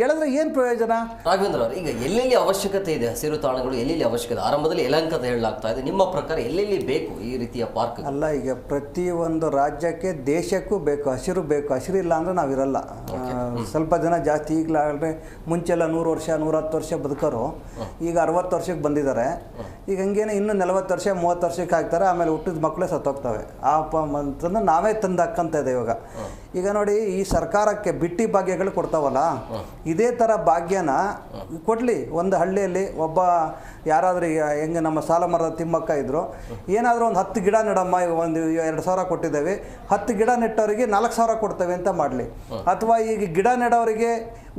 ಎಳೆದ್ರೆ ಏನು ಪ್ರಯೋಜನ? ರಾಘವೇಂದ್ರ ಅವರು, ಈಗ ಎಲ್ಲೆಲ್ಲಿ ಅವಶ್ಯಕತೆ ಇದೆ ಹಸಿರು ತಾಣಗಳು, ಎಲ್ಲೆಲ್ಲಿ ಅವಶ್ಯಕತೆ? ಆರಂಭದಲ್ಲಿ ಯಲಹಂಕ ಹೇಳಲಾಗ್ತಾ ಇದೆ, ನಿಮ್ಮ ಪ್ರಕಾರ ಎಲ್ಲೆಲ್ಲಿ ಬೇಕು ಈ ರೀತಿಯ ಪಾರ್ಕ್? ಅಲ್ಲ, ಈಗ ಪ್ರತಿಯೊಂದು ರಾಜ್ಯಕ್ಕೆ ದೇಶಕ್ಕೂ ಬೇಕು, ಹಸಿರು ಬೇಕು. ಹಸಿರು ಇಲ್ಲ ಅಂದರೆ ನಾವಿರಲ್ಲ. ಸ್ವಲ್ಪ ಜನ ಜಾಸ್ತಿ ಈಗಲಾದ್ರೆ ಮುಂಚೆಲ್ಲ 100 ವರ್ಷ 110 ವರ್ಷ ಬದುಕೋರು ಈಗ 60 ವರ್ಷಕ್ಕೆ ಬಂದಿದ್ದಾರೆ. ಈಗ ಹಂಗೇನೆ ಇನ್ನು 40 ವರ್ಷ 30 ವರ್ಷಕ್ಕೆ ಹಾಕ್ತಾರೆ, ಆಮೇಲೆ ಹುಟ್ಟಿದ ಮಕ್ಕಳೇ ಸತ್ತೋಗ್ತವೆ. ಅಂತಂದ್ರೆ ನಾವೇ ತಂದು ಹಾಕ್ಕಂತ ಇದೆ ಇವಾಗ. ಈಗ ನೋಡಿ, ಈ ಸರ್ಕಾರಕ್ಕೆ ಬಿಟ್ಟಿ ಭಾಗ್ಯಗಳು ಕೊಡ್ತಾವಲ್ಲ, ಇದೇ ಥರ ಭಾಗ್ಯನ ಕೊಡಲಿ. ಒಂದು ಹಳ್ಳಿಯಲ್ಲಿ ಒಬ್ಬ ಯಾರಾದರೂ ಹೆಂಗೆ ನಮ್ಮ ಸಾಲಮರದ ತಿಮ್ಮಕ್ಕ ಇದ್ದರು, ಏನಾದರೂ ಒಂದು 10 ಗಿಡ ನೆಡಮ್ಮ, ಒಂದು 2,000 ಕೊಟ್ಟಿದ್ದೇವೆ, 10 ಗಿಡ ನೆಟ್ಟವರಿಗೆ 4,000 ಕೊಡ್ತೇವೆ ಅಂತ ಮಾಡಲಿ. ಅಥವಾ ಈಗ ಗಿಡ ನೆಡೋರಿಗೆ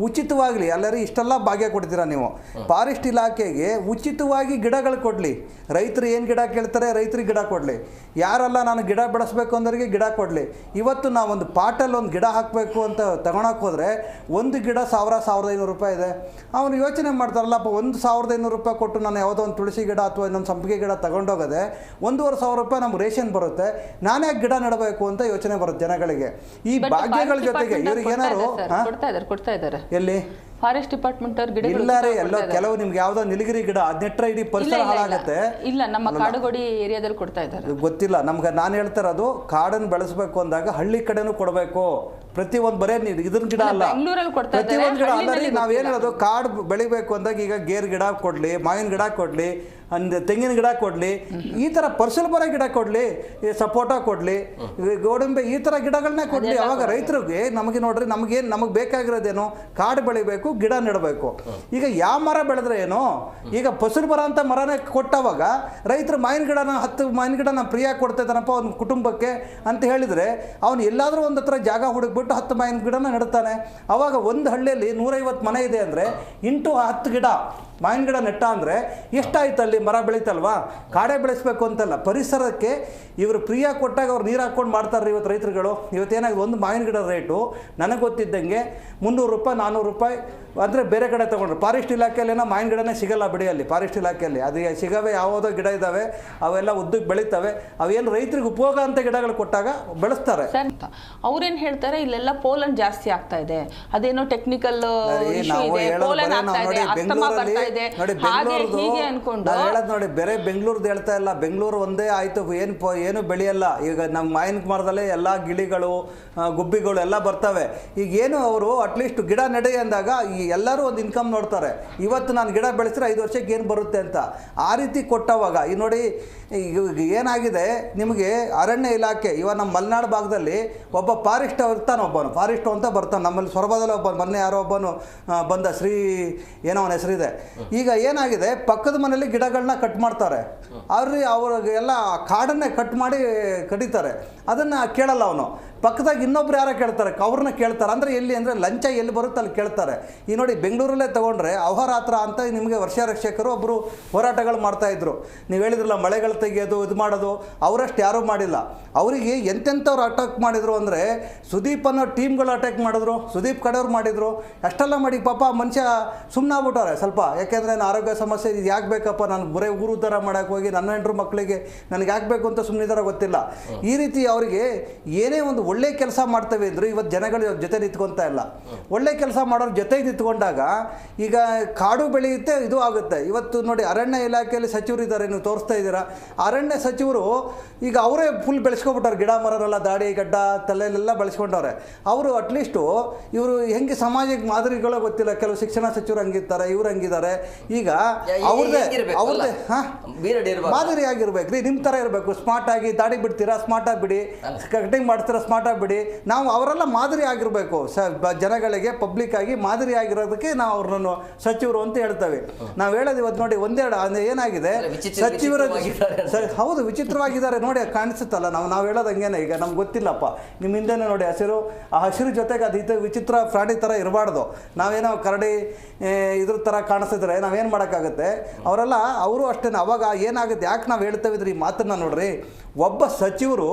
ಉಚಿತವಾಗಲಿ. ಎಲ್ಲರೂ ಇಷ್ಟೆಲ್ಲ ಭಾಗ್ಯ ಕೊಡ್ತೀರಾ ನೀವು. ಫಾರೆಸ್ಟ್ ಇಲಾಖೆಗೆ ಉಚಿತವಾಗಿ ಗಿಡಗಳು ಕೊಡಲಿ. ರೈತರು ಏನು ಗಿಡ ಕೇಳ್ತಾರೆ ರೈತರಿಗೆ ಗಿಡ ಕೊಡಲಿ. ಯಾರೆಲ್ಲ ನಾನು ಗಿಡ ಬೆಳೆಸ್ಬೇಕು ಅಂದವರಿಗೆ ಗಿಡ ಕೊಡಲಿ. ಇವತ್ತು ನಾವೊಂದು ಪಾಟಲ್ಲಿ ಒಂದು ಗಿಡ ಹಾಕಬೇಕು ಅಂತ ತಗೊಳಕ್ಕೆ ಹೋದರೆ ಒಂದು ಗಿಡ 1,000-1,500 ರೂಪಾಯಿ ಇದೆ. ಅವನು ಯೋಚನೆ ಮಾಡ್ತಾರಲ್ಲಪ್ಪ, 1,500 ರೂಪಾಯಿ ಕೊಟ್ಟು ನಾನು ಯಾವುದೋ ಒಂದು ತುಳಸಿ ಗಿಡ ಅಥವಾ ಇನ್ನೊಂದು ಸಂಪಿಗೆ ಗಿಡ ತಗೊಂಡೋಗದೆ 1,500 ರೂಪಾಯಿ ನಮ್ಗೆ ರೇಷನ್ ಬರುತ್ತೆ, ನಾನೇ ಗಿಡ ನೆಡಬೇಕು ಅಂತ ಯೋಚನೆ ಬರುತ್ತೆ ಜನಗಳಿಗೆ. ಈ ಭಾಗ್ಯಗಳ ಜೊತೆಗೆ ಇವ್ರಿಗೆ ಏನಾರು ಕೊಡ್ತಾ ಇದ್ದಾರೆ. ಎಲ್ಲಿ ಫಾರೆಸ್ಟ್ ಡಿಪಾರ್ಟ್ಮೆಂಟ್ ಅವ್ರ ಗಿಡ ಇಲ್ಲಾರೆ, ಎಲ್ಲೋ ಕೆಲವು ನಿಮ್ಗೆ ಯಾವ್ದೋ ನಿಲಗಿರಿ ಗಿಡ ಅದನ್ನೆಟ್ರೆ ಇಡೀ ಪರಿಸರ ಹಾಳಾಗುತ್ತೆ. ಇಲ್ಲ, ನಮ್ಮ ಕಾಡುಗೋಡಿ ಏರಿಯಾದಲ್ಲಿ ಕೊಡ್ತಾ ಇದ್ದಾರೆ. ಗೊತ್ತಿಲ್ಲ ನಮ್ಗೆ. ನಾನು ಹೇಳ್ತಾ ಇರೋದು ಕಾಡನ್ನು ಬೆಳೆಸಬೇಕು ಅಂದಾಗ ಹಳ್ಳಿ ಕಡೆನೂ ಕೊಡಬೇಕು. ಪ್ರತಿಯೊಂದು ಬರೇ ಇದ್ರ ಗಿಡ ಅಲ್ಲ, ಪ್ರತಿಯೊಂದು ಗಿಡ ಅಲ್ಲ ರೀ. ನಾವೇನು ಹೇಳೋದು, ಕಾಡು ಬೆಳಿಬೇಕು ಅಂದಾಗ ಈಗ ಗೇರ್ ಗಿಡ ಕೊಡ್ಲಿ, ಮಾವಿನ ಗಿಡ ಕೊಡ್ಲಿ, ತೆಂಗಿನ ಗಿಡ ಕೊಡಲಿ, ಈ ಥರ ಪರಿಸರ ಗಿಡ ಕೊಡಲಿ, ಸಪೋಟ ಕೊಡಲಿ, ಗೋಡಂಬೆ, ಈ ಥರ ಗಿಡಗಳನ್ನೇ ಕೊಡಲಿ. ಅವಾಗ ರೈತರಿಗೆ ನಮಗೆ ನೋಡ್ರಿ, ನಮಗೆ ಬೇಕಾಗಿರೋದೇನು? ಕಾಡು ಬೆಳಿಬೇಕು, ಗಿಡ ನೆಡಬೇಕು. ಈಗ ಯಾವ ಮರ ಬೆಳೆದ್ರೆ ಏನು? ಈಗ ಫಸಲು ಬರ ಅಂತ ಮರನೇ ಕೊಟ್ಟವಾಗ ರೈತರು ಮಾವಿನ ಗಿಡನ 10 ಮಾವಿನ ಗಿಡ ನಾನು ಫ್ರೀಯಾಗಿ ಕೊಡ್ತಾ ಇದ್ದಾನಪ್ಪ ಒಂದು ಕುಟುಂಬಕ್ಕೆ ಅಂತ ಹೇಳಿದರೆ, ಅವನು ಎಲ್ಲಾದರೂ ಒಂದು ಹತ್ರ ಜಾಗ ಹುಡುಕ್ಬಿಟ್ಟು 10 ಮಾವಿನ ಗಿಡನ ನೆಡ್ತಾನೆ. ಅವಾಗ ಒಂದು ಹಳ್ಳಿಯಲ್ಲಿ 150 ಮನೆ ಇದೆ ಅಂದರೆ ಇಂಟು 10 ಗಿಡ ಮಾವಿನ ಗಿಡ ನೆಟ್ಟ ಅಂದರೆ ಎಷ್ಟಾಯ್ತು? ಅಲ್ಲಿ ಮರ ಬೆಳೀತಲ್ವಾ? ಕಾಡೇ ಬೆಳೆಸಬೇಕು ಅಂತಲ್ಲ, ಪರಿಸರಕ್ಕೆ ಇವರು ಫ್ರೀಯಾಗಿ ಕೊಟ್ಟಾಗ ಅವ್ರು ನೀರು ಹಾಕ್ಕೊಂಡು ಮಾಡ್ತಾರೆ ಇವತ್ತು ರೈತರುಗಳು. ಇವತ್ತೇನಾಗಿದೆ, ಒಂದು ಮಾವಿನ ಗಿಡ ರೇಟು ನನಗೆ ಗೊತ್ತಿದ್ದಂಗೆ 300 ರೂಪಾಯಿ 400 ರೂಪಾಯಿ. ಅಂದರೆ ಬೇರೆ ಕಡೆ ತೊಗೊಂಡ್ರು. ಫಾರೆಸ್ಟ್ ಇಲಾಖೆಯಲ್ಲೇನೋ ಮಾವಿನ ಗಿಡನೇ ಸಿಗಲ್ಲ ಬಿಡಿ. ಅಲ್ಲಿ ಫಾರೆಸ್ಟ್ ಇಲಾಖೆಯಲ್ಲಿ ಅದು ಸಿಗವೆ ಯಾವುದೋ ಗಿಡ ಇದ್ದಾವೆ, ಅವೆಲ್ಲ ಉದ್ದಕ್ಕೆ ಬೆಳೀತವೆ. ಅವೇನು ರೈತರಿಗೆ ಉಪಯೋಗ ಅಂತ ಗಿಡಗಳು ಕೊಟ್ಟಾಗ ಬೆಳೆಸ್ತಾರೆ. ಅವ್ರೇನು ಹೇಳ್ತಾರೆ, ಇಲ್ಲೆಲ್ಲ ಪೋಲನ್ ಜಾಸ್ತಿ ಆಗ್ತಾ ಇದೆ, ಅದೇನೋ ಟೆಕ್ನಿಕಲ್ ಹೇಳೋದು ನೋಡಿ. ಬೇರೆ ಬೆಂಗಳೂರ್ದು ಹೇಳ್ತಾ ಇಲ್ಲ, ಬೆಂಗಳೂರು ಒಂದೇ ಆಯಿತು, ಏನು ಬೆಳೆಯಲ್ಲ. ಈಗ ನಮ್ಮ ಮಾವಿನ ಮರದಲ್ಲೇ ಎಲ್ಲ ಗಿಳಿಗಳು ಗುಬ್ಬಿಗಳು ಎಲ್ಲ ಬರ್ತವೆ. ಈಗ ಏನು ಅವರು ಅಟ್ಲೀಸ್ಟ್ ಗಿಡ ನಡೆ ಅಂದಾಗ ಈ ಎಲ್ಲರೂ ಒಂದು ಇನ್ಕಮ್ ನೋಡ್ತಾರೆ. ಇವತ್ತು ನಾನು ಗಿಡ ಬೆಳೆಸಿದ್ರೆ 5 ವರ್ಷಕ್ಕೆ ಏನು ಬರುತ್ತೆ ಅಂತ ಆ ರೀತಿ ಕೊಟ್ಟವಾಗ ಈ ನೋಡಿ ಈಗ ಏನಾಗಿದೆ, ನಿಮಗೆ ಅರಣ್ಯ ಇಲಾಖೆ ಇವಾಗ ನಮ್ಮ ಮಲೆನಾಡು ಭಾಗದಲ್ಲಿ ಒಬ್ಬ ಫಾರೆಸ್ಟ್ ಇರ್ತಾನೆ, ಒಬ್ಬನು ಫಾರೆಸ್ಟ್ ಅಂತ ಬರ್ತಾನೆ. ನಮ್ಮಲ್ಲಿ ಸೊರಬದಲ್ಲಿ ಒಬ್ಬ ಮೊನ್ನೆ ಯಾರೋ ಒಬ್ಬನು ಬಂದ, ಏನೋ ಅವನ ಹೆಸರಿದೆ. ಈಗ ಏನಾಗಿದೆ, ಪಕ್ಕದ ಮನೆಯಲ್ಲಿ ಗಿಡಗಳನ್ನ ಕಟ್ ಮಾಡ್ತಾರೆ. ಅವ್ರಿಗೆಲ್ಲ ಕಾಡನ್ನೇ ಕಟ್ ಮಾಡಿ ಕಡಿತಾರೆ. ಅದನ್ನು ಕೇಳಲ್ಲ ಅವನು. ಪಕ್ಕದಾಗ ಇನ್ನೊಬ್ರು ಯಾರೋ ಕೇಳ್ತಾರೆ, ಅವ್ರನ್ನ ಕೇಳ್ತಾರೆ. ಅಂದರೆ ಎಲ್ಲಿ ಅಂದರೆ ಲಂಚ ಎಲ್ಲಿ ಬರುತ್ತೆ ಅಲ್ಲಿ ಕೇಳ್ತಾರೆ. ಈ ನೋಡಿ ಬೆಂಗಳೂರಲ್ಲೇ ತೊಗೊಂಡ್ರೆ ಅಹೋರಾತ್ರ ಅಂತ ನಿಮಗೆ ವರ್ಷ ರಕ್ಷಕರು ಒಬ್ಬರು ಹೋರಾಟಗಳು ಮಾಡ್ತಾಯಿದ್ರು. ನೀವು ಹೇಳಿದ್ರಲ್ಲ, ಮಳೆಗಳು ತೆಗೆಯೋದು ಇದು ಮಾಡೋದು, ಅವರಷ್ಟು ಯಾರೂ ಮಾಡಿಲ್ಲ. ಅವರಿಗೆ ಎಂತೆಂಥವ್ರು ಅಟ್ಯಾಕ್ ಮಾಡಿದರು ಅಂದರೆ, ಸುದೀಪ್ ಅನ್ನೋ ಟೀಮ್ಗಳು ಅಟ್ಯಾಕ್ ಮಾಡಿದ್ರು, ಸುದೀಪ್ ಕಡೆಯವ್ರು ಮಾಡಿದರು. ಅಷ್ಟೆಲ್ಲ ಮಾಡಿ ಪಾಪ ಮನುಷ್ಯ ಸುಮ್ಮನಾಗ್ಬಿಟ್ಟವ್ರೆ ಸ್ವಲ್ಪ. ಯಾಕೆಂದರೆ ನಾನು ಆರೋಗ್ಯ ಸಮಸ್ಯೆ ಇದು ಯಾಕೆ ಬೇಕಪ್ಪ, ನಾನು ಬರೀ ಊರು ಉದ್ಧಾರ ಮಾಡೋಕ್ಕೆ ಹೋಗಿ ನನ್ನ ಹೆಂಡ್ರು ಮಕ್ಕಳಿಗೆ ನನಗೆ ಯಾಕೆ ಬೇಕು ಅಂತ ಸುಮ್ಮನಿದಾರ ಗೊತ್ತಿಲ್ಲ. ಈ ರೀತಿ ಅವರಿಗೆ ಏನೇ ಒಂದು ಒಳ್ಳೆ ಕೆಲಸ ಮಾಡ್ತೇವೆ ಅಂದರು ಇವತ್ತು ಜನಗಳ ಜೊತೆ ನಿಂತ್ಕೊತಾ ಇಲ್ಲ. ಒಳ್ಳೆ ಕೆಲಸ ಮಾಡೋರ ಜೊತೆಗೆ ನಿಂತ್ಕೊಂಡಾಗ ಈಗ ಕಾಡು ಬೆಳೆಯುತ್ತೆ, ಇದು ಆಗುತ್ತೆ. ಇವತ್ತು ನೋಡಿ ಅರಣ್ಯ ಇಲಾಖೆಯಲ್ಲಿ ಸಚಿವರು ಇದ್ದಾರೆ, ನೀವು ತೋರಿಸ್ತಾ ಇದ್ದೀರಾ. ಅರಣ್ಯ ಸಚಿವರು ಈಗ ಅವರೇ ಫುಲ್ ಬೆಳೆಸ್ಕೊಬಿಟ್ಟಾರೆ, ಗಿಡ ಮರರೆಲ್ಲ ದಾಡಿ ಗಡ್ಡ ತಲೆಯಲ್ಲೆಲ್ಲ ಬೆಳೆಸ್ಕೊಂಡವ್ರೆ. ಅವರು ಅಟ್ಲೀಸ್ಟು ಇವರು ಹೆಂಗೆ ಸಮಾಜಕ್ಕೆ ಮಾದರಿಗಳೋ ಗೊತ್ತಿಲ್ಲ. ಕೆಲವು ಶಿಕ್ಷಣ ಸಚಿವರು ಹಂಗಿರ್ತಾರೆ, ಇವ್ರು ಹಂಗಿದ್ದಾರೆ. ಈಗ ಅವ್ರದ್ದೇ ಮಾದರಿ ಆಗಿರ್ಬೇಕು ರೀ, ನಿಮ್ಮ ಥರ ಇರಬೇಕು. ಸ್ಮಾರ್ಟ್ ಆಗಿ ದಾಡಿ ಬಿಡ್ತೀರಾ, ಸ್ಮಾರ್ಟ್ ಆಗಿ ಬಿಡಿ. ಕಟಿಂಗ್ ಮಾಡ್ತೀರಾ, ಸ್ಮಾರ್ಟ್ ಆಗಿ ಬಿಡಿ. ನಾವು ಅವರೆಲ್ಲ ಮಾದರಿ ಆಗಿರಬೇಕು. ಜನಗಳಿಗೆ ಪಬ್ಲಿಕ್ ಆಗಿ ಮಾದರಿ ಆಗಿರೋದಕ್ಕೆ ನಾವು ಅವ್ರನ್ನು ಸಚಿವರು ಅಂತ ಹೇಳ್ತೇವೆ. ನಾವು ಹೇಳೋದು ಇವತ್ತು ನೋಡಿ ಒಂದೆರಡು ಏನಾಗಿದೆ, ಸಚಿವರ ಹೌದು ವಿಚಿತ್ರವಾಗಿದ್ದಾರೆ ನೋಡಿ, ಕಾಣಿಸುತ್ತಲ್ಲ. ನಾವು ಹೇಳೋದು ಹಂಗೇನೆ. ಈಗ ನಮ್ಗೆ ಗೊತ್ತಿಲ್ಲಪ್ಪ, ನಿಮ್ಮ ಹಿಂದೆನೇ ನೋಡಿ ಹಸಿರು, ಆ ಹಸಿರು ಜೊತೆಗೆ ಅದು ವಿಚಿತ್ರ ಪ್ರಾಣಿ ಥರ ಇರಬಾರ್ದು. ನಾವೇನೋ ಕರಡಿ ಇದ್ರ ಥರ ಕಾಣಿಸಿದ್ರೆ ನಾವೇನು ಮಾಡೋಕ್ಕಾಗುತ್ತೆ? ಅವರು ಅಷ್ಟೇ. ಅವಾಗ ಏನಾಗುತ್ತೆ, ಯಾಕೆ ನಾವು ಹೇಳ್ತೇವಿದ್ರಿ ಈ ಮಾತನ್ನು ನೋಡ್ರಿ, ಒಬ್ಬ ಸಚಿವರು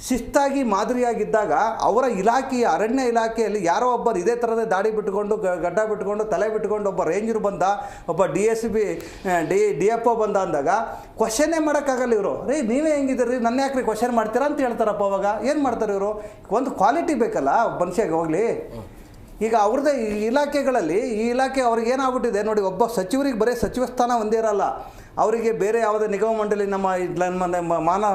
ಶಿಸ್ತಾಗಿ ಮಾದರಿಯಾಗಿದ್ದಾಗ ಅವರ ಇಲಾಖೆಯ ಅರಣ್ಯ ಇಲಾಖೆಯಲ್ಲಿ ಯಾರೋ ಒಬ್ಬರು ಇದೇ ಥರದೇ ದಾಡಿ ಬಿಟ್ಟುಕೊಂಡು ಗಡ್ಡ ಬಿಟ್ಟುಕೊಂಡು ತಲೆ ಬಿಟ್ಟುಕೊಂಡು ಒಬ್ಬ ರೇಂಜರ್ ಬಂದ, ಒಬ್ಬ DSP DFO ಬಂದ ಅಂದಾಗ ಕ್ವಶನ್ನೇ ಮಾಡೋಕ್ಕಾಗಲ್ಲ ಇವರು. ರೀ ನೀವೇ ಹೆಂಗಿದ್ದೀರಿ, ನನ್ನ ಯಾಕ್ರಿ ಕ್ವಶನ್ ಮಾಡ್ತೀರಾ ಅಂತ ಹೇಳ್ತಾರಪ್ಪ. ಅವಾಗ ಏನು ಮಾಡ್ತಾರೆ ಇವರು? ಒಂದು ಕ್ವಾಲಿಟಿ ಬೇಕಲ್ಲ ಮನುಷ್ಯಗೆ ಹೋಗಲಿ. ಈಗ ಅವ್ರದ್ದೇ ಇಲಾಖೆಗಳಲ್ಲಿ ಈ ಇಲಾಖೆ ಅವ್ರಿಗೆ ಏನಾಗ್ಬಿಟ್ಟಿದೆ ನೋಡಿ, ಒಬ್ಬ ಸಚಿವರಿಗೆ ಬರೀ ಸಚಿವ ಸ್ಥಾನ ಒಂದೇ ಇರಲ್ಲ, ಅವರಿಗೆ ಬೇರೆ ಯಾವುದೇ ನಿಗಮ ಮಂಡಳಿ ನಮ್ಮ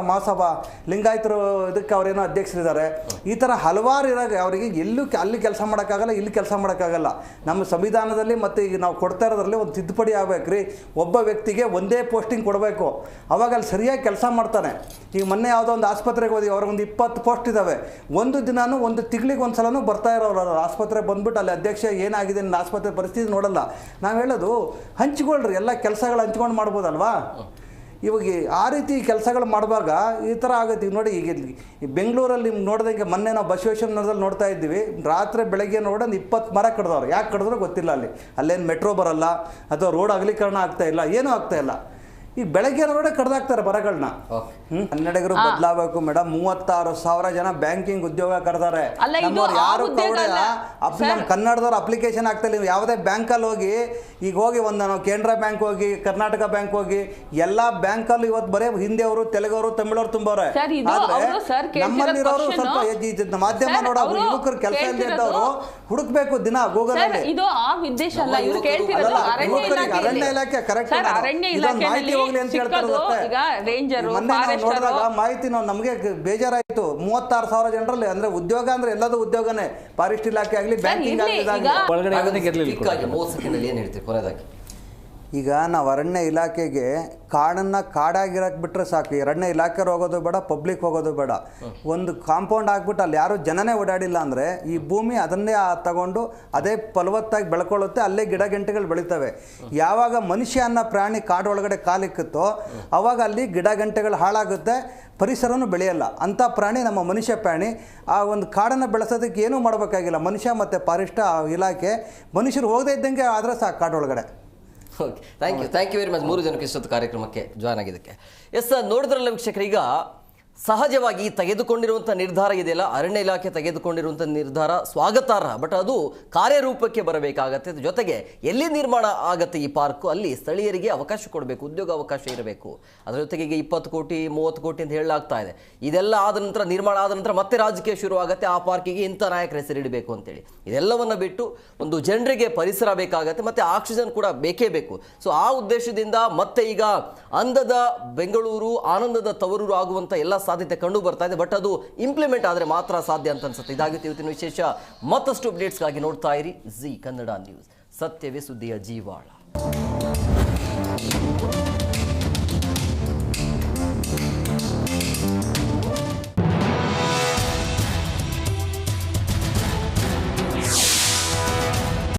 ಮಹಾಸಭಾ ಲಿಂಗಾಯತರು ಇದಕ್ಕೆ ಅವರೇನೋ ಅಧ್ಯಕ್ಷರಿದ್ದಾರೆ. ಈ ಥರ ಹಲವಾರು ಇರಾಗ ಅವರಿಗೆ ಎಲ್ಲೂ ಅಲ್ಲಿ ಕೆಲಸ ಮಾಡೋಕ್ಕಾಗಲ್ಲ, ಇಲ್ಲಿ ಕೆಲಸ ಮಾಡೋಕ್ಕಾಗಲ್ಲ. ನಮ್ಮ ಸಂವಿಧಾನದಲ್ಲಿ ಮತ್ತು ಈಗ ನಾವು ಕೊಡ್ತಾ ಇರೋದ್ರಲ್ಲಿ ಒಂದು ತಿದ್ದುಪಡಿ ಆಗ್ಬೇಕು ರೀ. ಒಬ್ಬ ವ್ಯಕ್ತಿಗೆ ಒಂದೇ ಪೋಸ್ಟಿಂಗ್ ಕೊಡಬೇಕು, ಅವಾಗ ಅಲ್ಲಿ ಸರಿಯಾಗಿ ಕೆಲಸ ಮಾಡ್ತಾನೆ. ಈಗ ಮೊನ್ನೆ ಯಾವುದೋ ಒಂದು ಆಸ್ಪತ್ರೆಗೆ ಹೋಗಿ ಅವ್ರಿಗೊಂದು 20 ಪೋಸ್ಟ್ ಇದ್ದಾವೆ. ಒಂದು ದಿನಾನು ಒಂದು ತಿಂಗಳಿಗೆ ಒಂದು ಸಲನೂ ಬರ್ತಾ ಇರೋರು ಆಸ್ಪತ್ರೆಗೆ ಬಂದ್ಬಿಟ್ಟು ಅಲ್ಲಿ ಅಧ್ಯಕ್ಷ ಏನಾಗಿದೆ ನನ್ನ ಆಸ್ಪತ್ರೆ ಪರಿಸ್ಥಿತಿ ನೋಡಲ್ಲ. ನಾವು ಹೇಳೋದು ಹಂಚ್ಕೊಳ್ರಿ, ಎಲ್ಲ ಕೆಲಸಗಳು ಹಂಚ್ಕೊಂಡು ಮಾಡ್ಬೋದಲ್ವಾ. ಇವಾಗ ಆ ರೀತಿ ಕೆಲಸಗಳು ಮಾಡುವಾಗ ಈ ಥರ ಆಗುತ್ತೆ. ಈಗ ನೋಡಿ, ಈಗ ಬೆಂಗಳೂರಲ್ಲಿ ನಿಮ್ಗೆ ನೋಡಿದಂಗೆ ಮೊನ್ನೆ ನಾವು ಬಸವೇಶ್ವರನಗರದಲ್ಲಿ ನೋಡ್ತಾ ಇದ್ದೀವಿ, ರಾತ್ರಿ ಬೆಳಗ್ಗೆ ನೋಡೋದು 20 ಮರ ಕಡ್ದವ್ರು. ಯಾಕೆ ಕಡಿದ್ರೂ ಗೊತ್ತಿಲ್ಲ. ಅಲ್ಲೇನು ಮೆಟ್ರೋ ಬರಲ್ಲ ಅಥವಾ ರೋಡ್ ಅಗಲೀಕರಣ ಆಗ್ತಾ ಇಲ್ಲ, ಏನೂ ಆಗ್ತಾ ಇಲ್ಲ. ಈಗ ಬೆಳಗ್ಗೆ ನೋಡೇ ಕಡ್ದಾಕ್ತಾರೆ ಮರಗಳನ್ನ. ಕನ್ನಡಿಗರು ಬದಲಾಗಬೇಕು ಮೇಡಮ್. 36,000 ಜನ ಬ್ಯಾಂಕಿಂಗ್ ಉದ್ಯೋಗ ಕರೆದಾರೆ. ನಮ್ಮವ್ರು ಯಾರು ನಮ್ಮ ಕನ್ನಡದವ್ರು ಅಪ್ಲಿಕೇಶನ್ ಆಗ್ತಾ ಇಲ್ಲ. ಯಾವುದೇ ಬ್ಯಾಂಕಲ್ಲಿ ಹೋಗಿ ಈಗ ಹೋಗಿ ನಾವು ಕೆನರಾ ಬ್ಯಾಂಕ್ ಹೋಗಿ, ಕರ್ನಾಟಕ ಬ್ಯಾಂಕ್ ಹೋಗಿ, ಎಲ್ಲ ಬ್ಯಾಂಕಲ್ಲೂ ಇವತ್ತು ಬರೀ ಹಿಂದಿಯವರು, ತೆಲುಗವರು, ತಮಿಳವರು ತುಂಬವ್ರೆ. ನಮ್ಮಲ್ಲಿರೋರು ಸ್ವಲ್ಪ ಮಾಧ್ಯಮ ನೋಡೋರು, ಯುವಕರು ಕೆಲಸ ಇಲ್ಲದವರು ಹುಡುಕ್ಬೇಕು ದಿನ ಗೂಗಲ್ ಅಲ್ಲಿ. ಅರಣ್ಯ ಇಲಾಖೆ ಕರೆಕ್ಟ್ ಮಾಹಿತಿ ಹೋಗ್ಲಿ ಅಂತ ಹೇಳ್ತಾರೆ. ನೋಡಿದಾಗ ಮಾಹಿತಿ ನಮಗೆ ಬೇಜಾರಾಯ್ತು. 36,000 ಜನರಲ್ಲಿ ಅಂದ್ರೆ ಉದ್ಯೋಗ ಅಂದ್ರೆ ಎಲ್ಲದೂ ಉದ್ಯೋಗನೇ. ಫಾರೆಸ್ಟ್ ಇಲಾಖೆ ಆಗಲಿ, ಬ್ಯಾಂಕಿಂಗ್ ಆಗಲಿ. ಈಗ ನಾವು ಅರಣ್ಯ ಇಲಾಖೆಗೆ ಕಾಡನ್ನು ಕಾಡಾಗಿರಕ್ಕೆ ಬಿಟ್ಟರೆ ಸಾಕು. ಅರಣ್ಯ ಇಲಾಖೆರು ಹೋಗೋದು ಬೇಡ, ಪಬ್ಲಿಕ್ ಹೋಗೋದು ಬೇಡ. ಒಂದು ಕಾಂಪೌಂಡ್ ಹಾಕ್ಬಿಟ್ಟು ಅಲ್ಲಿ ಯಾರು ಜನನೇ ಓಡಾಡಿಲ್ಲ ಅಂದರೆ ಈ ಭೂಮಿ ಅದನ್ನೇ ತಗೊಂಡು ಅದೇ ಫಲವತ್ತಾಗಿ ಬೆಳ್ಕೊಳ್ಳುತ್ತೆ, ಅಲ್ಲೇ ಗಿಡ ಗಂಟೆಗಳು ಬೆಳೀತವೆ. ಯಾವಾಗ ಮನುಷ್ಯ ಅನ್ನೋ ಪ್ರಾಣಿ ಕಾಡೊಳಗಡೆ ಕಾಲಿಕ್ಕುತ್ತೋ ಅವಾಗ ಅಲ್ಲಿ ಗಿಡ ಗಂಟೆಗಳು ಹಾಳಾಗುತ್ತೆ, ಪರಿಸರನೂ ಬೆಳೆಯಲ್ಲ. ಅಂಥ ಪ್ರಾಣಿ ನಮ್ಮ ಮನುಷ್ಯ ಪ್ರಾಣಿ. ಆ ಒಂದು ಕಾಡನ್ನು ಬೆಳೆಸೋದಕ್ಕೆ ಏನೂ ಮಾಡಬೇಕಾಗಿಲ್ಲ. ಮನುಷ್ಯ ಮತ್ತು ಫಾರೆಸ್ಟ್ ಇಲಾಖೆ ಮನುಷ್ಯರು ಹೋಗದೇ ಇದ್ದಂಗೆ ಆದರೆ ಸಾಕು ಕಾಡೊಳಗಡೆ. Okay, thank you very much 3 ಜನಕ್ಕೆ ಇಷ್ಟೊತ್ತು ಕಾರ್ಯಕ್ರಮಕ್ಕೆ ಜಾಯ್ನ್ ಆಗಿದ್ದಕ್ಕೆ. ಎಸ್, ನೋಡಿದ್ರಲ್ಲ ವೀಕ್ಷಕರು, ಈಗ ಸಹಜವಾಗಿ ತೆಗೆದುಕೊಂಡಿರುವಂಥ ನಿರ್ಧಾರ ಇದೆಯಲ್ಲ, ಅರಣ್ಯ ಇಲಾಖೆ ತೆಗೆದುಕೊಂಡಿರುವಂಥ ನಿರ್ಧಾರ ಸ್ವಾಗತಾರ್ಹ. ಬಟ್ ಅದು ಕಾರ್ಯರೂಪಕ್ಕೆ ಬರಬೇಕಾಗತ್ತೆ. ಜೊತೆಗೆ ಎಲ್ಲಿ ನಿರ್ಮಾಣ ಆಗತ್ತೆ ಈ ಪಾರ್ಕು, ಅಲ್ಲಿ ಸ್ಥಳೀಯರಿಗೆ ಅವಕಾಶ ಕೊಡಬೇಕು, ಉದ್ಯೋಗ ಅವಕಾಶ ಇರಬೇಕು. ಅದರ ಜೊತೆಗೆ ಈಗ 20 ಕೋಟಿ 30 ಕೋಟಿ ಅಂತ ಹೇಳಲಾಗ್ತಾ ಇದೆ. ಇದೆಲ್ಲ ಆದ ನಂತರ, ನಿರ್ಮಾಣ ಆದ ನಂತರ ಮತ್ತೆ ರಾಜಕೀಯ ಶುರು ಆಗುತ್ತೆ. ಆ ಪಾರ್ಕಿಗೆ ಇಂಥ ನಾಯಕರ ಹೆಸರಿಡಬೇಕು ಅಂತೇಳಿ. ಇದೆಲ್ಲವನ್ನು ಬಿಟ್ಟು ಒಂದು ಜನರಿಗೆ ಪರಿಸರ ಬೇಕಾಗತ್ತೆ, ಮತ್ತು ಆಕ್ಸಿಜನ್ ಕೂಡ ಬೇಕೇ ಬೇಕು. ಸೊ ಆ ಉದ್ದೇಶದಿಂದ ಮತ್ತೆ ಈಗ ಅಂದದ ಬೆಂಗಳೂರು, ಆನಂದದ ತವರೂರು ಆಗುವಂಥ ಎಲ್ಲ ಸಾಧ್ಯತೆ ಕಂಡು ಬರ್ತಾ ಇದೆ. ಬಟ್ ಅದು ಇಂಪ್ಲಿಮೆಂಟ್ ಆದರೆ ಮಾತ್ರ ಸಾಧ್ಯ ಅಂತ ಅನ್ಸುತ್ತೆ. ಇದಾಗಿತ್ತು ಇವತ್ತಿನ ವಿಶೇಷ. ಮತ್ತಷ್ಟು ಅಪ್ಡೇಟ್ಸ್ಗಾಗಿ ನೋಡ್ತಾ ಇರಿ ಜಿ ಕನ್ನಡ ನ್ಯೂಸ್. ಸತ್ಯವೇ ಸುದ್ದಿಯ ಜೀವಾಳ.